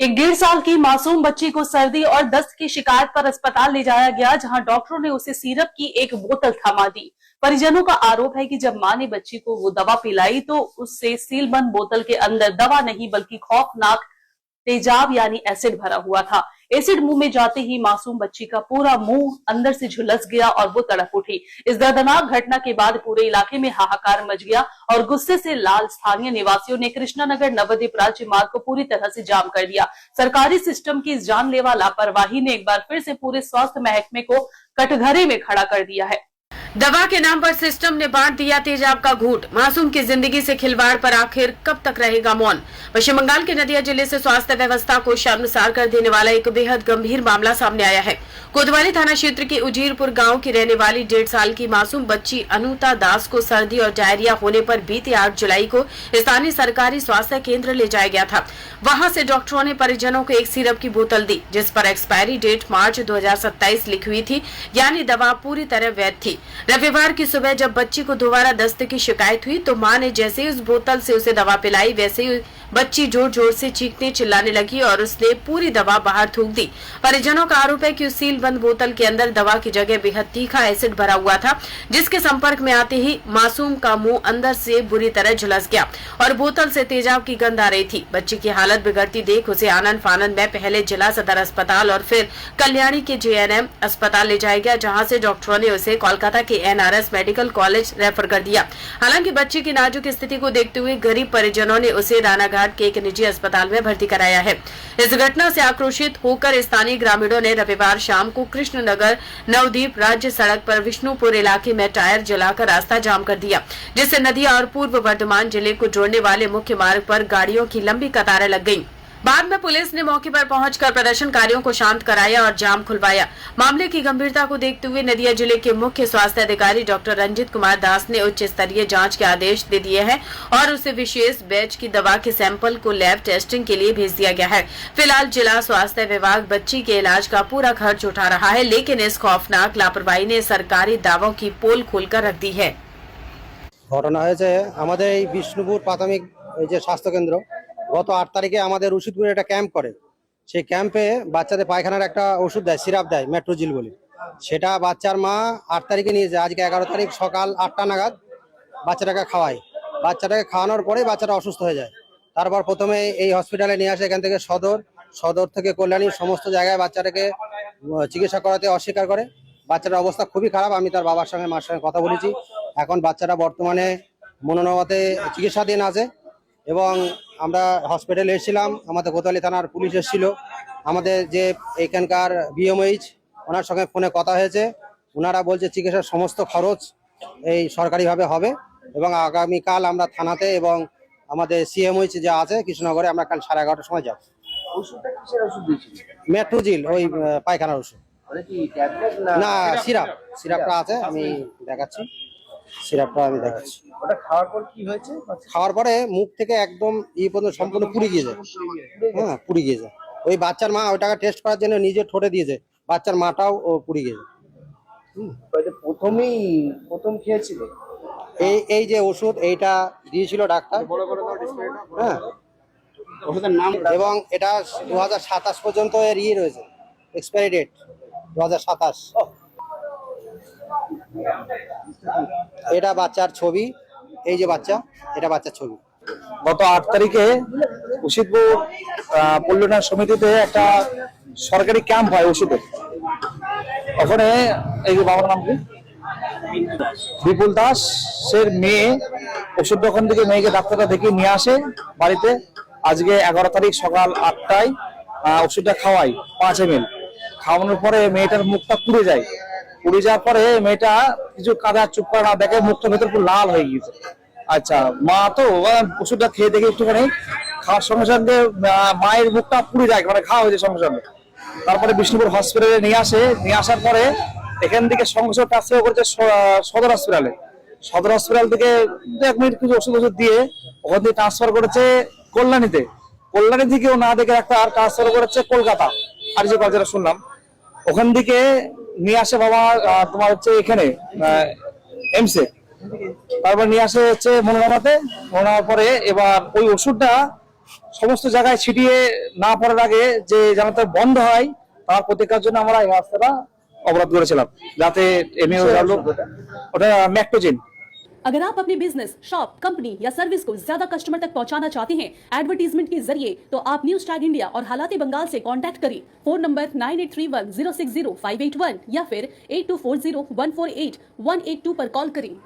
एक 1.5 साल की मासूम बच्ची को सर्दी और दस्त की शिकायत पर अस्पताल ले जाया गया, जहां डॉक्टरों ने उसे सिरप की एक बोतल थमा दी। परिजनों का आरोप है कि जब मां ने बच्ची को वो दवा पिलाई तो उससे सीलबंद बोतल के अंदर दवा नहीं बल्कि खौफनाक तेजाब यानी एसिड भरा हुआ था। एसिड मुंह में जाते ही मासूम बच्ची का पूरा मुंह अंदर से झुलस गया और वो तड़प उठी। इस दर्दनाक घटना के बाद पूरे इलाके में हाहाकार मच गया और गुस्से से लाल स्थानीय निवासियों ने कृष्णानगर नवद्वीप राज्य मार्ग को पूरी तरह से जाम कर दिया। सरकारी सिस्टम की इस जानलेवा लापरवाही ने एक बार फिर से पूरे स्वास्थ्य महकमे को कटघरे में खड़ा कर दिया है। दवा के नाम पर सिस्टम ने बांट दिया तेजाब का घूंट। मासूम की जिंदगी से खिलवाड़ पर आखिर कब तक रहेगा मौन। पश्चिम बंगाल के नदिया जिले से स्वास्थ्य व्यवस्था को शर्मसार कर देने वाला एक बेहद गंभीर मामला सामने आया है। कोतवाली थाना क्षेत्र के उजीरपुर गांव की रहने वाली 1.5 साल की मासूम बच्ची अनुता दास को सर्दी और डायरिया होने पर बीते 8 जुलाई को स्थानीय सरकारी स्वास्थ्य केंद्र ले जाया गया था। वहां से डॉक्टरों ने परिजनों को एक सिरप की बोतल दी, जिस पर एक्सपायरी डेट मार्च 2027 लिखी हुई थी, यानी दवा पूरी तरह वैध थी। रविवार की सुबह जब बच्ची को दोबारा दस्त की शिकायत हुई तो मां ने जैसे ही उस बोतल से उसे दवा पिलाई, वैसे ही बच्ची जोर जोर से चीखने चिल्लाने लगी और उसने पूरी दवा बाहर थूक दी। परिजनों का आरोप है कि उस सीलबंद बोतल के अंदर दवा की जगह बेहद तीखा एसिड भरा हुआ था, जिसके संपर्क में आते ही मासूम का मुंह अंदर से बुरी तरह झुलस गया और बोतल से तेजाब की गंध आ रही थी। बच्ची की हालत बिगड़ती देख उसे आनंद फानंद में पहले जिला सदर अस्पताल और फिर कल्याणी के JNM अस्पताल ले जाया गया, जहाँ से डॉक्टरों ने उसे कोलकाता के NRS मेडिकल कॉलेज रेफर कर दिया। हालांकि बच्ची की नाजुक स्थिति को देखते हुए गरीब परिजनों ने उसे रानाघाट के एक निजी अस्पताल में भर्ती कराया है। इस घटना से आक्रोशित होकर स्थानीय ग्रामीणों ने रविवार शाम को कृष्णनगर नवद्वीप राज्य सड़क पर विष्णुपुर इलाके में टायर जलाकर रास्ता जाम कर दिया, जिससे नदिया और पूर्व वर्धमान जिले को जोड़ने वाले मुख्य मार्ग पर गाड़ियों की लंबी कतारें लग गईं। बाद में पुलिस ने मौके पर पहुंचकर प्रदर्शनकारियों को शांत कराया और जाम खुलवाया। मामले की गंभीरता को देखते हुए नदिया जिले के मुख्य स्वास्थ्य अधिकारी डॉक्टर रंजित कुमार दास ने उच्च स्तरीय जांच के आदेश दे दिए हैं और उसे विशेष बैच की दवा के सैंपल को लैब टेस्टिंग के लिए भेज दिया गया है। फिलहाल जिला स्वास्थ्य विभाग बच्ची के इलाज का पूरा खर्च उठा रहा है, लेकिन इस खौफनाक लापरवाही ने सरकारी दावों की पोल खोलकर रख दी है। ঘটনা হয়েছে আমাদের এই বিষ্ণুপুর প্রাথমিক এই যে স্বাস্থ্য কেন্দ্র গত 8 তারিখে আমাদের রশিদপুরে একটা ক্যাম্প করে। সেই ক্যাম্পে বাচ্চাদের পায়খানার একটা ওষুধ দেয়, সিরাপ দেয়, মেট্রোজিল বলে। সেটা বাচ্চার মা 8 তারিখে নিয়ে যায়। আজকে 11 তারিখ সকাল 8টা নাগাদ বাচ্চাটাকে খাওয়ায়। বাচ্চাটাকে খাওয়ানোর পরে বাচ্চাটা অসুস্থ হয়ে যায়। তারপর প্রথমে এই হসপিটালে নিয়ে আসে, এখান থেকে সদর থেকে কল্যাণী সমস্ত জায়গায় বাচ্চাটাকে চিকিৎসা করাতে অস্বীকার করে। বাচ্চাটার অবস্থা খুবই খারাপ। আমি তার বাবার সঙ্গে মার সঙ্গে কথা বলেছি। এখন বাচ্চাটা বর্তমানে মনোনগতে চিকিৎসাধীন আছে এবং আমরা হসপিটালে এসেছিলাম। আমাদের কোতোয়ালি থানার পুলিশ এসেছিল। আমাদের যে এখানকার BMH ওনার সঙ্গে ফোনে কথা হয়েছে। ওনারা বলছে চিকিৎসার সমস্ত খরচ এই সরকারিভাবে হবে এবং আগামীকাল আমরা থানাতে এবং আমাদের CMH যা আছে কৃষ্ণনগরে আমরা কাল 11:30টার সময় যাব। ওষুধটা কিসের ওষুধ দিয়েছিল? মেট্রোজিল, ওই পায়খানার ওষুধ। মানে কি ট্যাবলেট না, সিরাপটা আছে, আমি দেখাচ্ছি। সিরাপটা আমি দেখাচ্ছি। ওটা খাওয়ার পর কি হয়েছে? খাওয়ার পরে মুখ থেকে একদম পর্যন্ত সম্পূর্ণ পুড়ে গিয়ে যায়। হ্যাঁ, পুড়ে গিয়ে যায়। ওই বাচ্চার মা ওইটাকে টেস্ট করার জন্য নিজে ঠোঁটে দিয়েছে, বাচ্চার মাটাও ও পুড়ে গিয়েছে। প্রথম খেয়েছিল এই যে ওষুধ এইটা দিয়েছিল ডাক্তার, হ্যাঁ, ওষুধের নাম, এবং এটা 2027 পর্যন্ত এর রয়েছে, এক্সপায়ারি ডেট 2027। এটা বাচ্চার ছবি, এই যে বাচ্চা, এটা বাচ্চার ছবি। গত 8 তারিখে উশিদপুর পল্লনাথ সমিতিতে একটা সরকারি ক্যাম্প হয় ওষুধের। ওখানে এই যে বাবার নাম কি, বিপুল দাসের মেয়ে ওষুধ দোকান থেকে মেয়েকে ডাক্তারটা দেখিয়ে নিয়ে আসে বাড়িতে। আজকে 11 তারিখ সকাল 8টায় ওষুধটা খাওয়াই 5 ml। খাওয়ানোর পরে মেয়েটার মুখটা পুড়ে যায়। পুড়ে যাওয়ার পরে মেয়েটা কিছু কাঁদা চুপ করে না দেখে মুখটা ভেতর পুরো লাল হয়ে গিয়েছে। আচ্ছা, মা তো ওষুধটা খেয়ে দেখে একটুখানি খাওয়ার সঙ্গে সঙ্গে মায়ের মুখটা পুড়ে যায়, মানে খাওয়া হয়েছে সঙ্গে সঙ্গে। তারপরে বিষ্ণুপুর হসপিটালে নিয়ে আসার পরে এখান থেকে সঙ্গে সঙ্গে ট্রান্সফার করেছে সদর হসপিটালে। সদর হসপিটাল থেকে 1 মিনিট কিছু ওষুধ দিয়ে ওখান থেকে ট্রান্সফার করেছে কল্যাণীতে। কল্যাণী থেকেও না দেখে ডাক্তার ট্রান্সফার করেছে কলকাতা, আর যে কথা শুনলাম ওখান থেকে নিয়ে আসে বাবা তোমার হচ্ছে এখানে এমসে। তারপর নিয়ে আসে হচ্ছে মনোরমাতে। মনোরমার পরে এবার ওই ওষুধটা সমস্ত জায়গায় ছিটিয়ে না পড়ার আগে যে যাতে বন্ধ হয় তার প্রতিকার জন্য আমরা এই রাস্তাটা অবরোধ করেছিলাম, যাতে ওটা ম্যাক্টোজেন। अगर आप अपने बिजनेस, शॉप, कंपनी या सर्विस को ज्यादा कस्टमर तक पहुंचाना चाहते हैं एडवर्टीजमेंट के जरिए, तो आप न्यूज टैग इंडिया और हालात बंगाल से कांटेक्ट करें। फोन नंबर 9831060581 या फिर 8240148182 पर कॉल करें।